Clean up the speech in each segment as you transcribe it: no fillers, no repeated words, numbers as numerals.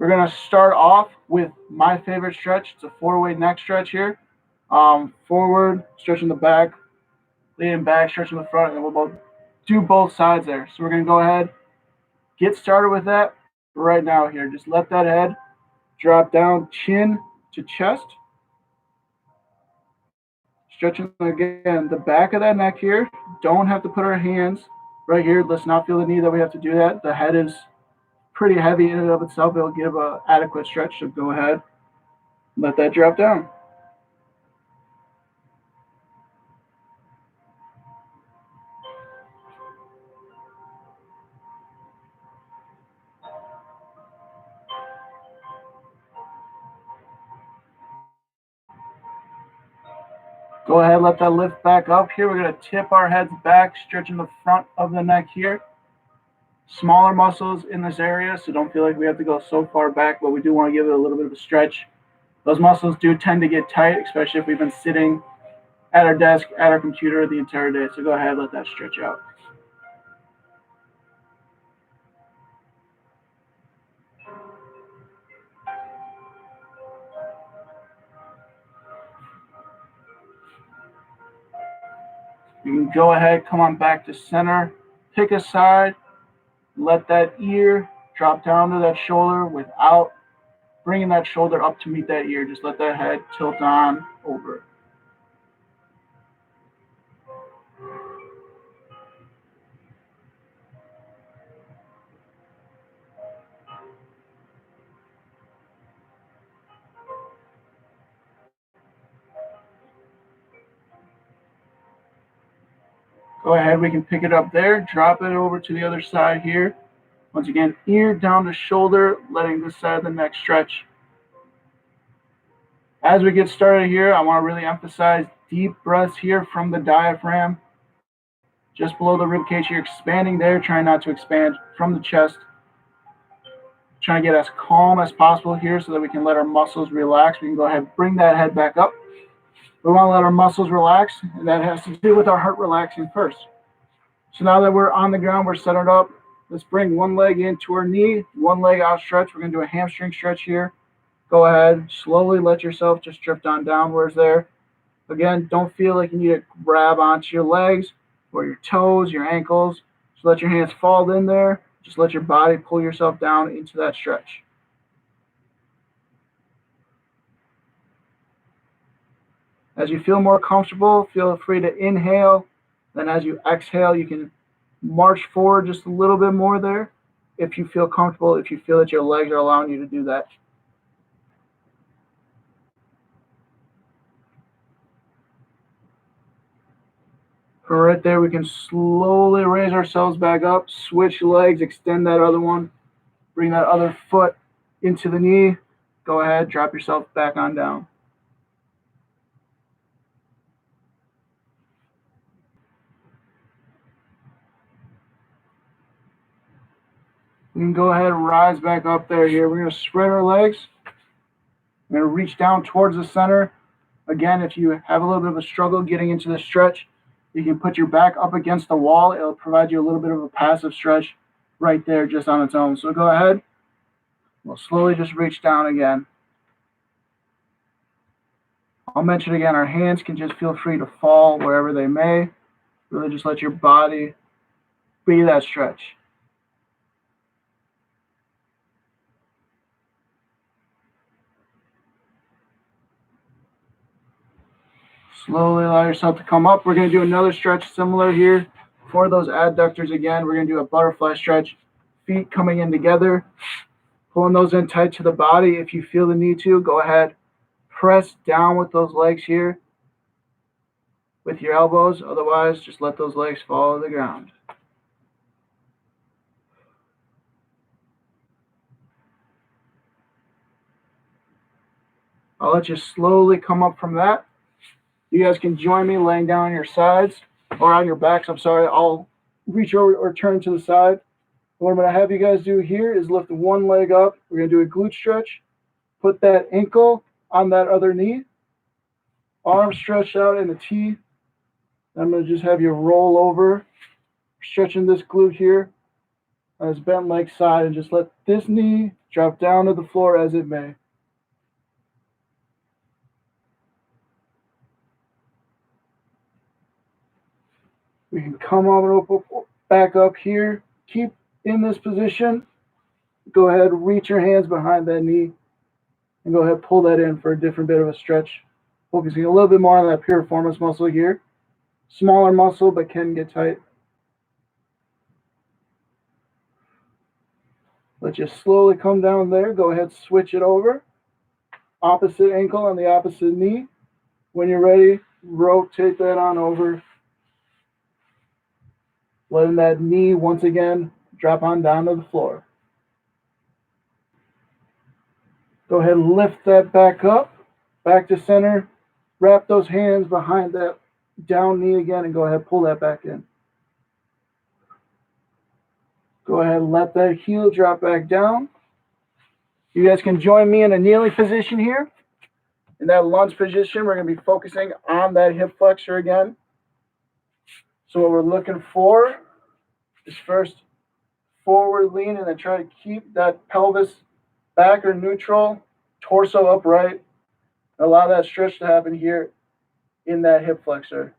We're going to start off with my favorite stretch. It's a 4-way neck stretch here. Forward, stretching the back, leaning back, stretching the front, and we'll do both sides there. So we're going to go ahead, get started with that right now here. Just let that head drop down, chin to chest. Stretching again the back of that neck here. Don't have to put our hands right here. Let's not feel the need that we have to do that. The head is pretty heavy in and of itself. It'll give an adequate stretch. So go ahead, let that drop down. Go ahead, let that lift back up here. We're going to tip our heads back, stretching the front of the neck here. Smaller muscles in this area, so don't feel like we have to go so far back, but we do want to give it a little bit of a stretch. Those muscles do tend to get tight, especially if we've been sitting at our desk, at our computer the entire day. So go ahead, let that stretch out. You can go ahead, come on back to center, pick a side, let that ear drop down to that shoulder without bringing that shoulder up to meet that ear. Just let that head tilt on over. Go ahead, we can pick it up there, drop it over to the other side here. Once again, ear down to shoulder, letting this side of the neck stretch. As we get started here, I want to really emphasize deep breaths here from the diaphragm. Just below the rib cage, you're expanding there, trying not to expand from the chest. Trying to get as calm as possible here so that we can let our muscles relax. We can go ahead and bring that head back up. We want to let our muscles relax, and that has to do with our heart relaxing first. So now that we're on the ground, we're centered up. Let's bring one leg into our knee, one leg out stretch. We're going to do a hamstring stretch here. Go ahead, slowly let yourself just drift on downwards there. Again, don't feel like you need to grab onto your legs or your toes, your ankles. Just let your hands fall in there. Just let your body pull yourself down into that stretch. As you feel more comfortable, feel free to inhale. Then as you exhale, you can march forward just a little bit more there if you feel comfortable, if you feel that your legs are allowing you to do that. From right there, we can slowly raise ourselves back up, switch legs, extend that other one, bring that other foot into the knee. Go ahead, drop yourself back on down. We can go ahead and rise back up there here. We're going to spread our legs. We're going to reach down towards the center. Again, if you have a little bit of a struggle getting into the stretch, you can put your back up against the wall. It'll provide you a little bit of a passive stretch right there just on its own. So go ahead. We'll slowly just reach down again. I'll mention again, our hands can just feel free to fall wherever they may. Really just let your body be that stretch. Slowly allow yourself to come up. We're going to do another stretch similar here for those adductors again. We're going to do a butterfly stretch. Feet coming in together, pulling those in tight to the body. If you feel the need to, go ahead. Press down with those legs here with your elbows. Otherwise, just let those legs fall to the ground. I'll let you slowly come up from that. You guys can join me laying down on your sides or on your backs. I'm sorry. I'll reach over or turn to the side. What I'm going to have you guys do here is lift one leg up. We're going to do a glute stretch. Put that ankle on that other knee. Arms stretched out in a T. I'm going to just have you roll over, stretching this glute here on this bent leg side, and just let this knee drop down to the floor as it may. We can come on up, back up here. Keep in this position. Go ahead, reach your hands behind that knee, and go ahead, pull that in for a different bit of a stretch. Focusing a little bit more on that piriformis muscle here. Smaller muscle, but can get tight. Let's just slowly come down there. Go ahead, switch it over. Opposite ankle on the opposite knee. When you're ready, rotate that on over. Letting that knee once again drop on down to the floor. Go ahead and lift that back up, back to center. Wrap those hands behind that down knee again and go ahead, pull that back in. Go ahead and let that heel drop back down. You guys can join me in a kneeling position here. In that lunge position, we're going to be focusing on that hip flexor again. So what we're looking for is first forward lean and then try to keep that pelvis back or neutral, torso upright. Allow that stretch to happen here in that hip flexor.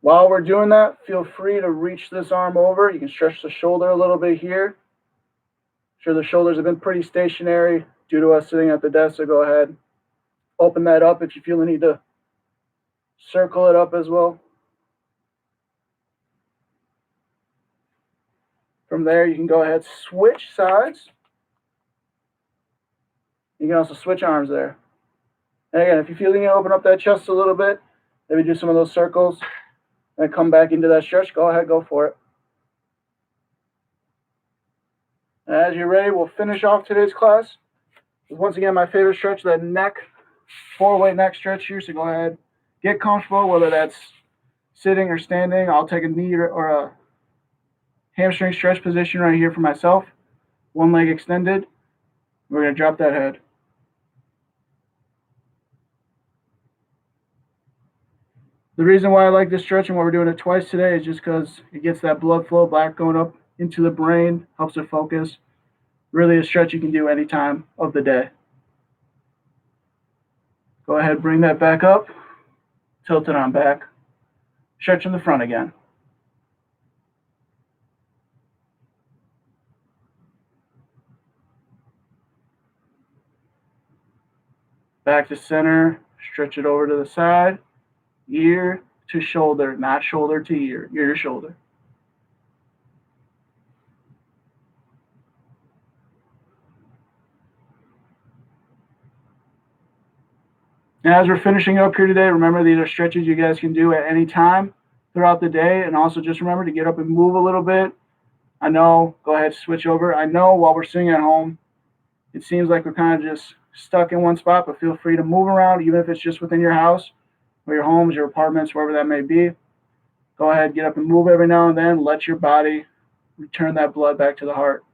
While we're doing that, feel free to reach this arm over. You can stretch the shoulder a little bit here. I'm sure the shoulders have been pretty stationary due to us sitting at the desk, so go ahead. Open that up if you feel the need to circle it up as well. From there, you can go ahead, switch sides. You can also switch arms there. And again, if you feel you need to open up that chest a little bit, maybe do some of those circles, and come back into that stretch, go ahead, go for it. And as you're ready, we'll finish off today's class with, once again, my favorite stretch, that neck, four-way neck stretch here. So go ahead, get comfortable, whether that's sitting or standing. I'll take a knee or a hamstring stretch position right here for myself. One leg extended. We're going to drop that head. The reason why I like this stretch and why we're doing it twice today is just because it gets that blood flow back going up into the brain, helps it focus. Really a stretch you can do any time of the day. Go ahead, bring that back up, tilt it on back, stretch in the front again. Back to center, stretch it over to the side, ear to shoulder, not shoulder to ear, ear to shoulder. And as we're finishing up here today, remember these are stretches you guys can do at any time throughout the day. And also just remember to get up and move a little bit. I know, go ahead, switch over. I know while we're sitting at home, it seems like we're kind of just stuck in one spot, but feel free to move around, even if it's just within your house or your homes, your apartments, wherever that may be. Go ahead, get up and move every now and then. Let your body return that blood back to the heart.